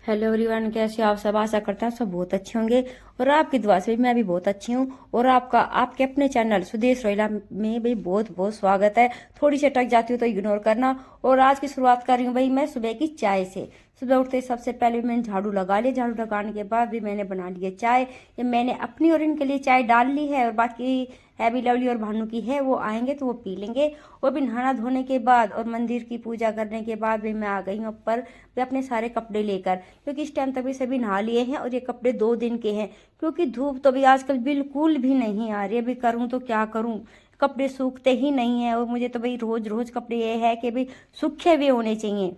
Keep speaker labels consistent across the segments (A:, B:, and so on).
A: Hello everyone, कैसे हो आप सब। आशा करता हूँ सब बहुत अच्छे होंगे और आपकी दुआ से भी मैं भी बहुत अच्छी हूँ। और आपका आपके अपने चैनल सुदेश रोयला में भी बहुत बहुत स्वागत है। थोड़ी सी अटक जाती हूँ तो इग्नोर करना। और आज की शुरुआत कर रही हूँ भाई मैं सुबह की चाय से। सुबह उठते ही सबसे पहले मैंने झाड़ू लगा लिया। झाड़ू लगाने के बाद भी मैंने बना ली है चाय। ये मैंने अपनी और इनके लिए चाय डाल ली है और बाकी हैवी लवली और भानु की है, वो आएंगे तो वो पी लेंगे। और भी नहाना धोने के बाद और मंदिर की पूजा करने के बाद भी मैं आ गई हूँ ऊपर भी अपने सारे कपड़े लेकर, क्योंकि इस टाइम तक भी सभी नहा लिए हैं और ये कपड़े 2 दिन के हैं। क्योंकि धूप तो भी आजकल बिल्कुल भी नहीं आ रही है। अभी करूँ तो क्या करूँ, कपड़े सूखते ही नहीं है। और मुझे तो भाई रोज रोज कपड़े ये है कि भाई सूखे हुए होने चाहिए।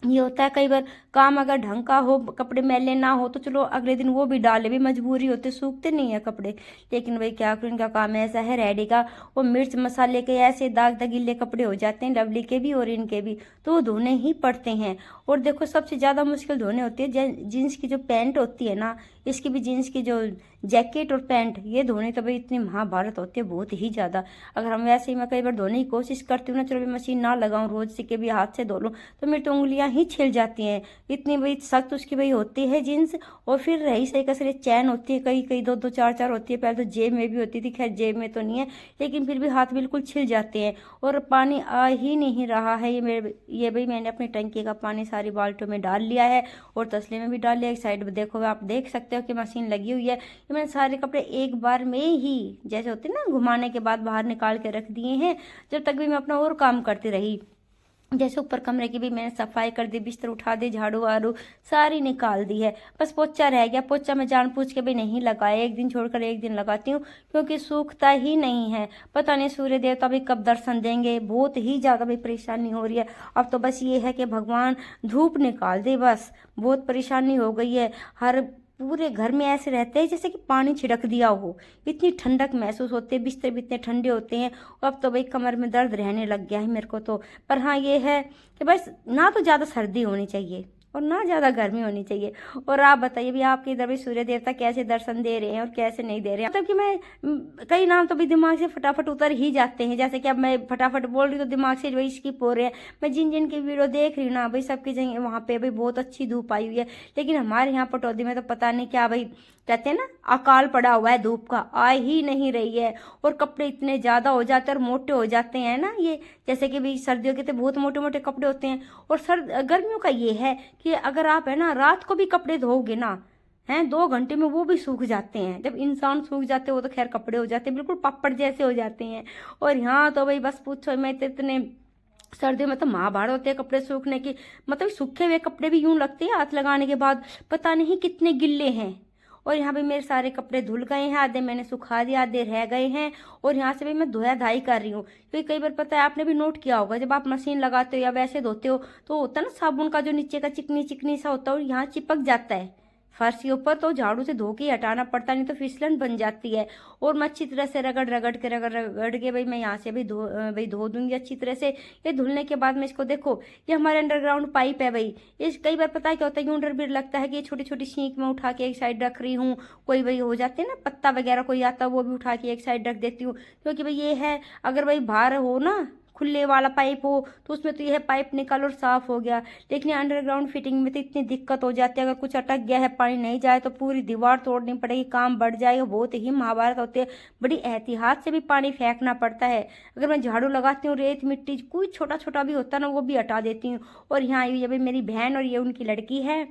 A: ये होता है कई बार काम अगर ढंग का हो, कपड़े मैले ना हो तो चलो अगले दिन वो भी डाले, भी मजबूरी होती, सूखते नहीं है कपड़े। लेकिन भाई क्या करूं, इनका काम ऐसा है रेडी का। वो मिर्च मसाले के ऐसे दाग दगीले कपड़े हो जाते हैं, लवली के भी और इनके भी, तो वो धोने ही पड़ते हैं। और देखो सबसे ज्यादा मुश्किल धोने होती है जींस की जो पैंट होती है ना, इसकी भी जींस की जो जैकेट और पैंट, ये धोने तो भाई इतनी महाभारत होती है बहुत ही ज्यादा। अगर हम वैसे ही, मैं कई बार धोने की कोशिश करती हूँ ना, चलो भी मशीन ना लगाऊं, रोज से के भी हाथ से धो लूं, तो मेरी तो उंगलियां ही छिल जाती हैं। इतनी भाई सख्त उसकी भाई होती है जींस। और फिर रही सही कसरे चैन होती है, कई कई दो दो चार चार होती है। पहले तो जेब में भी होती थी, खैर जेब में तो नहीं है, लेकिन फिर भी हाथ बिल्कुल छिल जाते हैं। और पानी आ ही नहीं रहा है। ये भाई मैंने अपनी टंकी का पानी सारी बाल्टियों में डाल लिया है और तसले में भी डाल लिया। एक साइड में देखो आप देख सकते हो कि मशीन लगी हुई है। ये मैंने सारे कपड़े एक बार में ही, जैसे होते ना घुमाने के बाद, बाहर निकाल के रख दिए हैं। जब तक भी मैं अपना और काम करती रही। जैसे ऊपर कमरे की भी मैंने सफाई कर दी, बिस्तर उठा दी, झाड़ू वाड़ू सारी निकाल दी है। बस पोछा रह गया। पोछा मैं जान पूछ के भी नहीं लगाया, एक दिन छोड़कर एक दिन लगाती हूँ, क्योंकि सूखता ही नहीं है। पता नहीं सूर्य देवता भी कब दर्शन देंगे, बहुत ही ज्यादा भी परेशानी हो रही है। अब तो बस ये है कि भगवान धूप निकाल दे, बस बहुत परेशानी हो गई है। हर पूरे घर में ऐसे रहते हैं जैसे कि पानी छिड़क दिया हो, इतनी ठंडक महसूस होती है, बिस्तर भी इतने ठंडे होते हैं। अब तो भाई कमर में दर्द रहने लग गया है मेरे को तो। पर हाँ ये है कि बस ना तो ज़्यादा सर्दी होनी चाहिए और ना ज़्यादा गर्मी होनी चाहिए। और आप बताइए भी आपके इधर भी सूर्य देवता कैसे दर्शन दे रहे हैं और कैसे नहीं दे रहे हैं। मतलब कि मैं कई नाम तो भी दिमाग से फटाफट उतर ही जाते हैं। जैसे कि अब मैं फटाफट बोल रही हूँ तो दिमाग से वही स्किप हो रहे हैं। मैं जिन जिन की वीडियो देख रही हूँ ना भाई, सबकी जगह वहाँ पे भाई बहुत अच्छी धूप आई हुई है। लेकिन हमारे यहाँ पटौदी में तो पता नहीं क्या भाई, कहते हैं ना अकाल पड़ा हुआ है, धूप का आ ही नहीं रही है। और कपड़े इतने ज्यादा हो जाते हैं और मोटे हो जाते हैं ना ये, जैसे कि भी सर्दियों के तो बहुत मोटे मोटे कपड़े होते हैं। और गर्मियों का ये है कि अगर आप है ना रात को भी कपड़े धोओगे ना, हैं 2 घंटे में वो भी सूख जाते हैं। जब इंसान सूख जाते हैं वो तो खैर कपड़े हो जाते हैं बिल्कुल पापड़ जैसे हो जाते हैं। और यहाँ तो भाई बस पूछो, मैं तो इतने सर्दियों में तो महाभारत होते हैं कपड़े सूखने की। मतलब सूखे हुए कपड़े भी यूं लगते हैं हाथ लगाने के बाद पता नहीं कितने गिल्ले हैं। और यहाँ पे मेरे सारे कपड़े धुल गए हैं, आधे मैंने सुखा दिया, आधे रह गए हैं। और यहाँ से भी मैं धोया धाई कर रही हूँ, क्योंकि कई बार पता है आपने भी नोट किया होगा, जब आप मशीन लगाते हो या वैसे धोते हो तो होता है ना साबुन का जो नीचे का चिकनी चिकनी सा होता है और यहाँ चिपक जाता है फर्श के ऊपर, तो झाड़ू से धो के ही हटाना पड़ता, नहीं तो फिसलन बन जाती है। और मैं अच्छी तरह से रगड़ रगड़ के भाई मैं यहाँ से भाई धो दूंगी अच्छी तरह से। ये धुलने के बाद में इसको देखो, ये हमारे अंडरग्राउंड पाइप है भाई। ये कई बार पता है क्या होता है, यूं डर भी लगता है कि ये छोटी छोटी सींक में उठा के एक साइड रख रही हूँ। कोई भाई हो जाते हैं ना पत्ता वगैरह कोई आता है, वो भी उठा के एक साइड रख देती हूँ। क्योंकि भाई ये है, अगर भाई बाहर हो ना खुले वाला पाइप हो तो उसमें तो यह पाइप निकल और साफ हो गया। लेकिन अंडरग्राउंड फिटिंग में तो इतनी दिक्कत हो जाती है, अगर कुछ अटक गया है, पानी नहीं जाए तो पूरी दीवार तोड़नी पड़ेगी, काम बढ़ जाएगा, बहुत ही महाभारत होती है। बड़ी एहतियात से भी पानी फेंकना पड़ता है। अगर मैं झाड़ू लगाती हूँ, रेत मिट्टी कोई छोटा छोटा भी होता है ना, वो भी हटा देती हूँ। और यहाँ ये भाई मेरी बहन और ये उनकी लड़की है।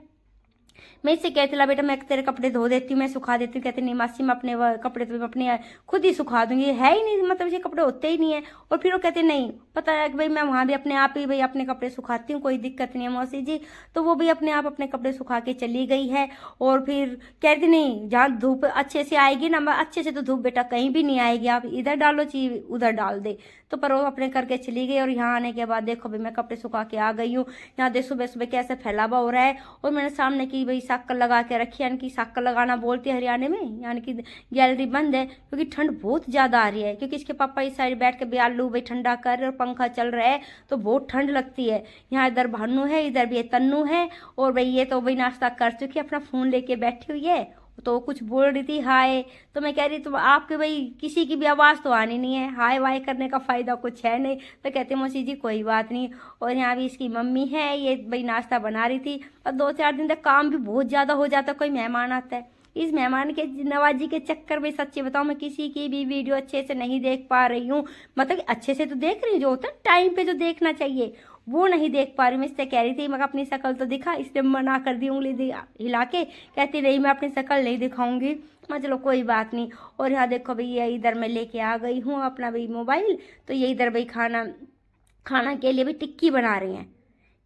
A: मैं इससे कहती ला बेटा मैं तेरे कपड़े धो देती हूँ, मैं सुखा देती हूँ। कहते नहीं मासी मैं अपने कपड़े तो मैं अपने खुद ही सुखा दूंगी, है ही नहीं, मतलब ये कपड़े होते ही नहीं है। और फिर वो कहते नहीं, पता है कि भाई मैं वहां भी अपने आप ही भाई अपने कपड़े सुखाती हूँ, कोई दिक्कत नहीं है मौसी जी। तो वो भी अपने आप अपने कपड़े सुखा के चली गई है। और फिर कहती नहीं, जहाँ धूप अच्छे से आएगी ना, अच्छे से तो धूप बेटा कहीं भी नहीं आएगी, आप इधर डालो चीज उधर डाल दे। तो पर वो अपने करके चली गई। और यहाँ आने के बाद देखो भाई मैं कपड़े सुखा के आ गई हूँ। यहाँ देख सुबह सुबह कैसे फैलावा हो रहा है। और मैंने सामने की भाई शक्कर लगा के रखी, यानी कि शक्कर लगाना बोलते हैं हरियाणा में, यानी कि गैलरी बंद है क्योंकि ठंड बहुत ज्यादा आ रही है। क्योंकि इसके पापा इस साइड बैठ के भी आलू भाई ठंडा कर रहे और पंखा चल रहा है तो बहुत ठंड लगती है। यहाँ इधर भानु है, इधर भी तन्नू है। और भाई ये तो भाई नाश्ता कर चुकी है, अपना फोन लेके बैठी हुई है। तो वो कुछ बोल रही थी हाय, तो मैं कह रही तुम आपके भाई किसी की भी आवाज़ तो आनी नहीं है, हाय वाय करने का फ़ायदा कुछ है नहीं। तो कहते मौसी जी कोई बात नहीं। और यहाँ भी इसकी मम्मी है, ये भाई नाश्ता बना रही थी। और 2-4 दिन तक काम भी बहुत ज़्यादा हो जाता, कोई मेहमान आता है। इस मेहमान के नवाजी के चक्कर में सच्ची बताऊं मैं किसी की भी वीडियो अच्छे से नहीं देख पा रही हूँ। मतलब अच्छे से तो देख रही हूँ, जो होता है टाइम पे जो देखना चाहिए वो नहीं देख पा रही। मैं इससे कह रही थी मैं अपनी शक्ल तो दिखा, इसने मना कर दी उंगली हिला के, कहती नहीं मैं अपनी शक्ल नहीं दिखाऊंगी। मैं चलो कोई बात नहीं। और यहाँ देखो भैया इधर मैं लेके आ गई हूँ अपना भाई मोबाइल, तो ये इधर भाई खाना के लिए भी टिक्की बना रही हैं।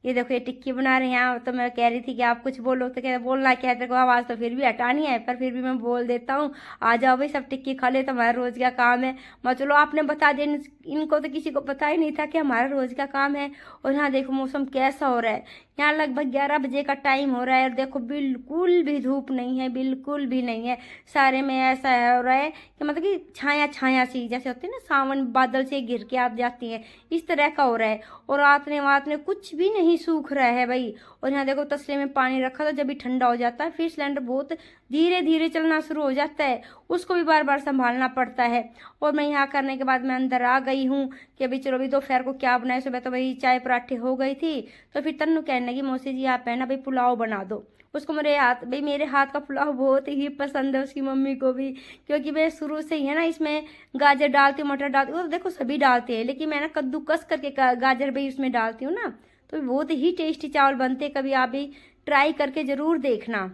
A: ये देखो ये टिक्की बना रहे हैं। तो मैं कह रही थी कि आप कुछ बोलो, तो कहते बोलना क्या है तेरे को, आवाज़ तो फिर भी हटानी है, पर फिर भी मैं बोल देता हूँ। आ जाओ भाई सब टिक्की खा ले, तो हमारा रोज़ का काम है। मैं चलो आपने बता दिया, इनको तो किसी को पता ही नहीं था कि हमारा रोज़ का काम है। और यहाँ देखो मौसम कैसा हो रहा है, यहाँ लगभग 11 बजे का टाइम हो रहा है। और देखो बिल्कुल भी धूप नहीं है, बिल्कुल भी नहीं है। सारे में ऐसा हो रहा है कि मतलब कि छाया छाया सी जैसे होती है ना, सावन बादल से घिर के आ जाती है, इस तरह का हो रहा है। और आतने वातने कुछ भी नहीं सूख रहा है भाई। और यहाँ देखो तसले में पानी रखा था, जब भी ठंडा हो जाता है फिर सिलेंडर बहुत धीरे धीरे चलना शुरू हो जाता है, उसको भी बार बार संभालना पड़ता है। और मैं यहाँ करने के बाद मैं अंदर आ गई हूँ कि अभी चलो अभी दोपहर को क्या बनाए। सुबह तो भाई चाय पराठे हो गई थी, तो फिर तन्नू कहने लगी मौसी जी आप है ना भाई पुलाव बना दो। उसको मेरे हाथ का पुलाव बहुत ही पसंद है, उसकी मम्मी को भी, क्योंकि मैं शुरू से ही है ना इसमें गाजर डालती हूँ, मटर डालती हूँ, तो देखो सभी डालते हैं, लेकिन मैं ना कद्दूकस करके गाजर भी इसमें डालती हूँ ना, तो बहुत ही टेस्टी चावल बनते हैं। कभी आप भी ट्राई करके ज़रूर देखना।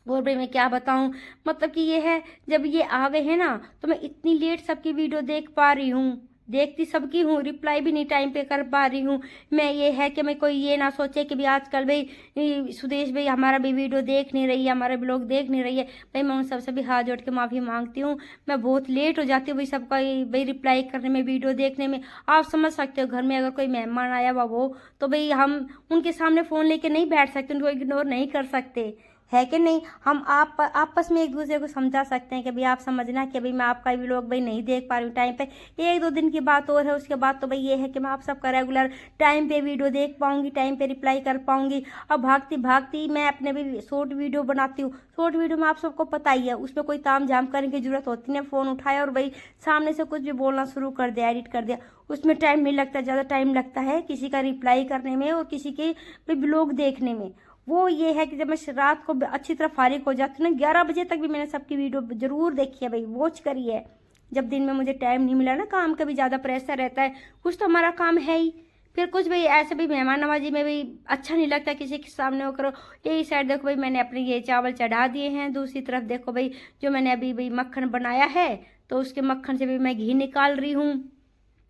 A: और भाई मैं क्या बताऊं, मतलब कि ये है जब ये आ गए हैं ना, तो मैं इतनी लेट सबकी वीडियो देख पा रही हूँ, देखती सबकी हूँ, रिप्लाई भी नहीं टाइम पे कर पा रही हूँ। मैं ये है कि मैं कोई ये ना सोचे कि भाई आजकल भाई सुदेश भाई हमारा भी वीडियो देख नहीं रही है, हमारा ब्लॉग देख नहीं रही है। भाई मैं उन सबसे भी हाथ जोड़ के माफ़ी मांगती हूँ, मैं बहुत लेट हो जाती हूँ भाई सबका भाई रिप्लाई करने में, वीडियो देखने में। आप समझ सकते हो घर में अगर कोई मेहमान आया हुआ वो, तो भाई हम उनके सामने फ़ोन लेके नहीं बैठ सकते, उनको इग्नोर नहीं कर सकते, है कि नहीं। हम आप आपस में एक दूसरे को समझा सकते हैं कि भाई आप समझना कि भाई मैं आपका भी लोग भाई नहीं देख पा रही हूँ टाइम पे। 1-2 दिन की बात और है, उसके बाद तो भाई ये है कि मैं आप सबका रेगुलर टाइम पे वीडियो देख पाऊंगी, टाइम पे रिप्लाई कर पाऊंगी। अब भागती भागती मैं अपने भी शॉर्ट वीडियो बनाती हूँ। शॉर्ट वीडियो में आप सबको पता ही है, उसमें कोई ताम झाम करने की जरूरत होती नहीं, फ़ोन उठाया और भाई सामने से कुछ भी बोलना शुरू कर दिया, एडिट कर दिया, उसमें टाइम नहीं लगता, ज़्यादा टाइम लगता है किसी का रिप्लाई करने में और किसी के ब्लॉग देखने में। वो ये है कि जब मैं रात को अच्छी तरह फारिग हो जाती हूँ ना, 11 बजे तक भी मैंने सबकी वीडियो जरूर देखी है भाई, वॉच करी है। जब दिन में मुझे टाइम नहीं मिला ना, काम का भी ज़्यादा प्रेशर रहता है, कुछ तो हमारा काम है ही, फिर कुछ भाई ऐसे भी मेहमान नवाजी में भी अच्छा नहीं लगता किसी के सामने वो करो। यही साइड देखो भाई मैंने अपने ये चावल चढ़ा दिए हैं, दूसरी तरफ देखो भाई जो मैंने अभी भाई मक्खन बनाया है, तो उसके मक्खन से भी मैं घी निकाल रही हूँ।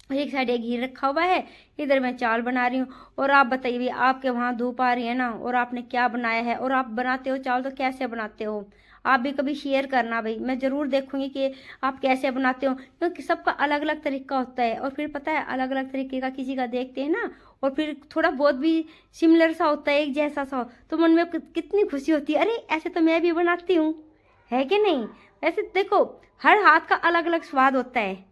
A: एक साइड एक घी रखा हुआ है, इधर मैं चावल बना रही हूँ। और आप बताइए भाई आपके वहाँ धूप आ रही है ना, और आपने क्या बनाया है, और आप बनाते हो चावल तो कैसे बनाते हो, आप भी कभी शेयर करना भाई, मैं ज़रूर देखूंगी कि आप कैसे बनाते हो, क्योंकि सबका अलग अलग तरीका होता है। और फिर पता है अलग अलग तरीके का किसी का देखते हैं ना, और फिर थोड़ा बहुत भी सिमिलर सा होता है, एक जैसा सा हो, तो मन में कितनी खुशी होती है, अरे ऐसे तो मैं भी बनाती हूँ, है कि नहीं। वैसे देखो हर हाथ का अलग अलग स्वाद होता है,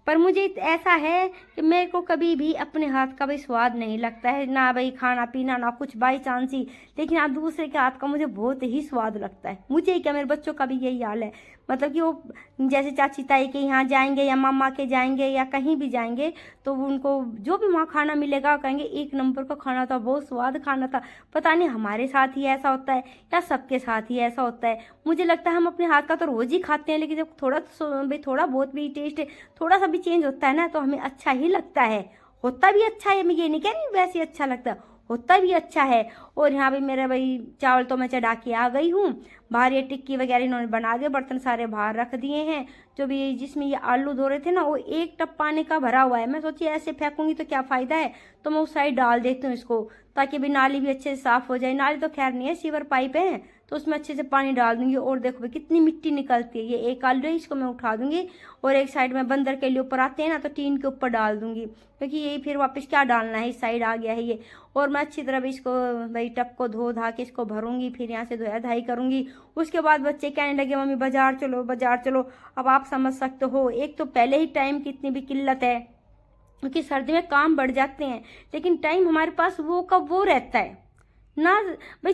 A: पर मुझे ऐसा है कि मेरे को कभी भी अपने हाथ का भी स्वाद नहीं लगता है ना भाई, खाना पीना ना कुछ बाई चांस ही, लेकिन आप दूसरे के हाथ का मुझे बहुत ही स्वाद लगता है। मुझे ही क्या, मेरे बच्चों का भी यही हाल है। मतलब कि वो जैसे चाची ताई के यहाँ जाएंगे या मामा के जाएंगे या कहीं भी जाएंगे, तो उनको जो भी वहाँ खाना मिलेगा कहेंगे एक नंबर का खाना था, बहुत स्वाद खाना था। पता नहीं हमारे साथ ही ऐसा होता है या सबके साथ ही ऐसा होता है। मुझे लगता है हम अपने हाथ का तो रोज़ ही खाते हैं, लेकिन जब थोड़ा बहुत भी टेस्ट थोड़ा सा भी चेंज होता है ना, तो हमें अच्छा ही लगता है, होता भी अच्छा है। मैं ये नहीं कह रही वैसे अच्छा लगता है, होता भी अच्छा है। और यहाँ भी मेरा भाई चावल तो मैं चढ़ा के आ गई हूँ बाहर, ये टिक्की वगैरह इन्होंने बना दिए, बर्तन सारे बाहर रख दिए हैं। जो भी जिसमें ये आलू धो रहे थे ना, वो एक टप पानी का भरा हुआ है। मैं सोची ऐसे फेंकूंगी तो क्या फ़ायदा है, तो मैं उस साइड डाल देती हूँ इसको, ताकि भी नाली भी अच्छे से साफ़ हो जाए। नाली तो खैर नहीं है, सीवर पाइप है, तो उसमें अच्छे से पानी डाल दूंगी। और देखो भाई कितनी मिट्टी निकलती है। ये एक आलू है, इसको मैं उठा दूंगी, और एक साइड में बंदर के लिए ऊपर आते हैं ना, तो टीन के ऊपर डाल दूंगी, क्योंकि यही फिर वापस क्या डालना है, इस साइड आ गया है ये। और मैं अच्छी तरह भी इसको भाई टप को धो धा के इसको भरूंगी, फिर यहाँ से धोया धाई करूंगी। उसके बाद बच्चे कहने लगे मम्मी बाजार चलो बाजार चलो। अब आप समझ सकते हो, एक तो पहले ही टाइम की इतनी भी किल्लत है, क्योंकि सर्दी में काम बढ़ जाते हैं, लेकिन टाइम हमारे पास वो कब वो रहता है, ना भाई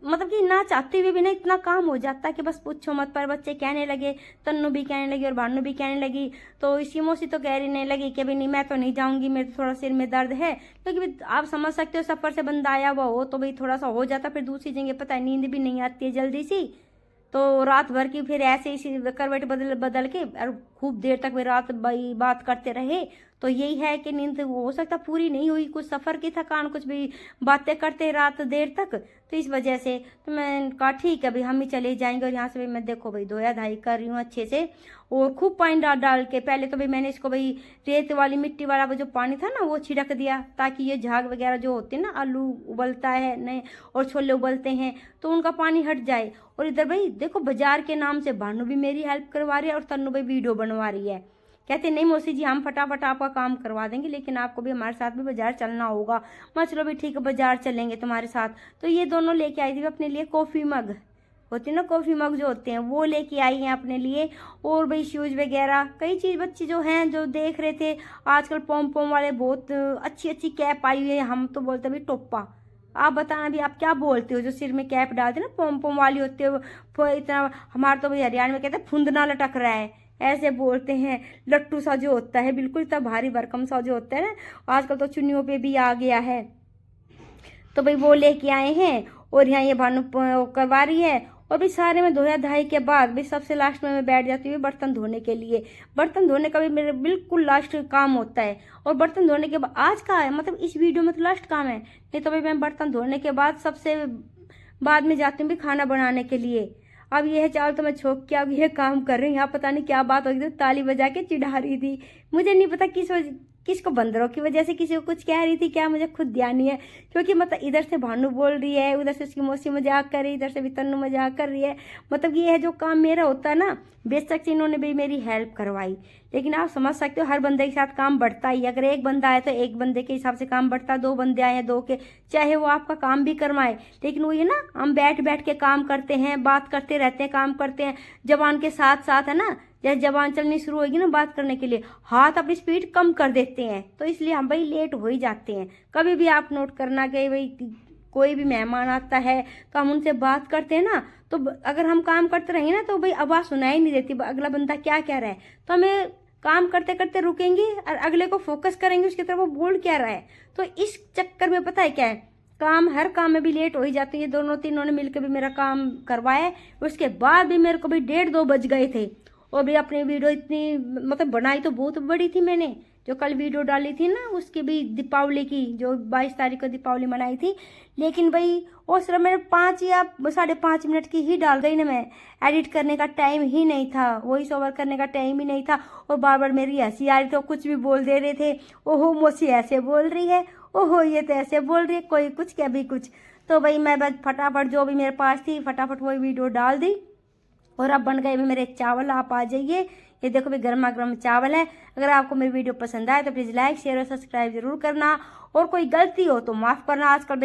A: मतलब कि ना चाहते हुए भी ना इतना काम हो जाता है कि बस पूछो मत। पर बच्चे कहने लगे, तन्नू भी कहने लगी और भानु भी कहने लगी। तो इसी मौसी तो कह रही लगी कि भाई नहीं मैं तो नहीं जाऊंगी, मेरे तो थोड़ा सिर में दर्द है। क्योंकि आप समझ सकते हो सफर से बंदा आया हुआ हो तो भाई थोड़ा सा हो जाता, फिर दूसरी जगह पता है नींद भी नहीं आती है जल्दी सी। तो रात भर की फिर ऐसे इसी करवट बदल बदल के और खूब देर तक वे रात बात करते रहे। तो यही है कि नींद हो सकता पूरी नहीं हुई, कुछ सफ़र की थकान, कुछ भी बातें करते रात देर तक। तो इस वजह से तो मैं कहा ठीक है भाई हम ही चले जाएंगे। और यहाँ से भाई मैं देखो भाई धोया धाई कर रही हूँ अच्छे से और खूब पानी डाल डाल के। पहले तो भाई मैंने इसको भाई रेत वाली मिट्टी वाला वो जो पानी था ना वो छिड़क दिया, ताकि ये झाग वगैरह जो होते हैं ना, आलू उबलता है नहीं और छोले उबलते हैं तो उनका पानी हट जाए। और इधर भाई देखो बाजार के नाम से भानु भी मेरी हेल्प करवा रही है और तन्नू भाई वीडियो बनवा रही है। कहते नहीं मौसी जी हम फटाफट आपका काम करवा देंगे, लेकिन आपको भी हमारे साथ भी बाजार चलना होगा। मैं चलो भी ठीक है बाजार चलेंगे तुम्हारे साथ। तो ये दोनों लेके आई थी अपने लिए कॉफ़ी मग, होती है ना कॉफ़ी मग जो होते हैं वो लेके आई हैं अपने लिए। और भाई शूज़ वगैरह कई चीज़ बच्चे जो हैं जो देख रहे थे आजकल पोम पोम वाले बहुत अच्छी अच्छी कैप आई हुई है, हम तो बोलते भाई टोप्पा। आप बताना भी आप क्या बोलते हो जो सिर में कैप डालते हैं ना पोम पोम वाली होती है, इतना हमारे तो भाई हरियाणा में कहते हैं फुंदना लटक रहा है ऐसे बोलते हैं। लट्टू सा जो होता है बिल्कुल इतना भारी भरकम सा जो होता है ना, आजकल तो चुन्नियों पे भी आ गया है। तो भाई वो लेके आए हैं और यहाँ ये भानु करवा रही है। और भी सारे में धोया धाई के बाद भी सबसे लास्ट में मैं बैठ जाती हूँ बर्तन धोने के लिए। बर्तन धोने का भी मेरे बिल्कुल लास्ट काम होता है। और बर्तन धोने के बाद आज का है मतलब इस वीडियो में तो लास्ट काम है, नहीं तो भाई मैं बर्तन धोने के बाद सबसे बाद में जाती हूँ भी खाना बनाने के लिए। अब यह चाल तो मैं छोक के अब यह काम कर रही हूँ। यहाँ पता नहीं क्या बात होगी, तो ताली बजा के चिढ़ा रही थी। मुझे नहीं पता किसको बंदरों की वजह से किसी को कुछ कह रही थी क्या, मुझे खुद ध्यान नहीं है। क्योंकि मतलब इधर से भानु बोल रही है, उधर से उसकी मौसी मजाक कर रही है, इधर से भी तन्नू मजाक कर रही है। मतलब ये है जो काम मेरा होता है ना, बेशक से इन्होंने भी मेरी हेल्प करवाई, लेकिन आप समझ सकते हो हर बंदे के साथ काम बढ़ता ही। अगर एक बंदा आए तो एक बंदे के हिसाब से काम बढ़ता, दो बंदे आए हैं दो के, चाहे वो आपका काम भी करवाए। लेकिन वो ये ना हम बैठ बैठ के काम करते हैं, बात करते रहते हैं, काम करते हैं जबान के साथ साथ, है ना। जैसे जबान चलनी शुरू होगी ना बात करने के लिए, हाथ अपनी स्पीड कम कर देते हैं, तो इसलिए हम भाई लेट हो ही जाते हैं। कभी भी आप नोट करना कि भाई कोई भी मेहमान आता है तो हम उनसे बात करते हैं ना, तो अगर हम काम करते रहेंगे ना तो भाई आवाज़ सुनाई नहीं देती अगला बंदा क्या कह रहा है। तो हमें काम करते करते रुकेंगे और अगले को फोकस करेंगे उसकी तरफ वो बोल क्या रहा है। तो इस चक्कर में पता है क्या है, हर काम में भी लेट हो ही जाती है। दोनों तीनों ने मिलकर भी मेरा काम करवाया, उसके बाद भी मेरे को भी 1:30-2 बज गए थे। और भी अपनी वीडियो इतनी मतलब बनाई तो बहुत बड़ी थी मैंने, जो कल वीडियो डाली थी ना उसकी भी दीपावली की, जो 22 तारीख को दीपावली मनाई थी। लेकिन भाई वो सिर्फ मैंने 5 या 5.5 मिनट की ही डाल गई ना, मैं एडिट करने का टाइम ही नहीं था, वॉइस ओवर करने का टाइम ही नहीं था। और बार बार मेरी हंसी आ रही थी, कुछ भी बोल दे रहे थे, ओहो मौसी ऐसे बोल रही है, ओहो ये तो ऐसे बोल रही है, कोई कुछ क्या भी कुछ। तो भाई मैं बस फटाफट जो भी मेरे पास थी फटाफट वही वीडियो डाल दी। और अब बन गए भी मेरे चावल, आप आ जाइए। ये देखो भी गर्मा गर्म चावल है। अगर आपको मेरी वीडियो पसंद आए तो प्लीज़ लाइक शेयर और सब्सक्राइब जरूर करना, और कोई गलती हो तो माफ़ करना। आजकल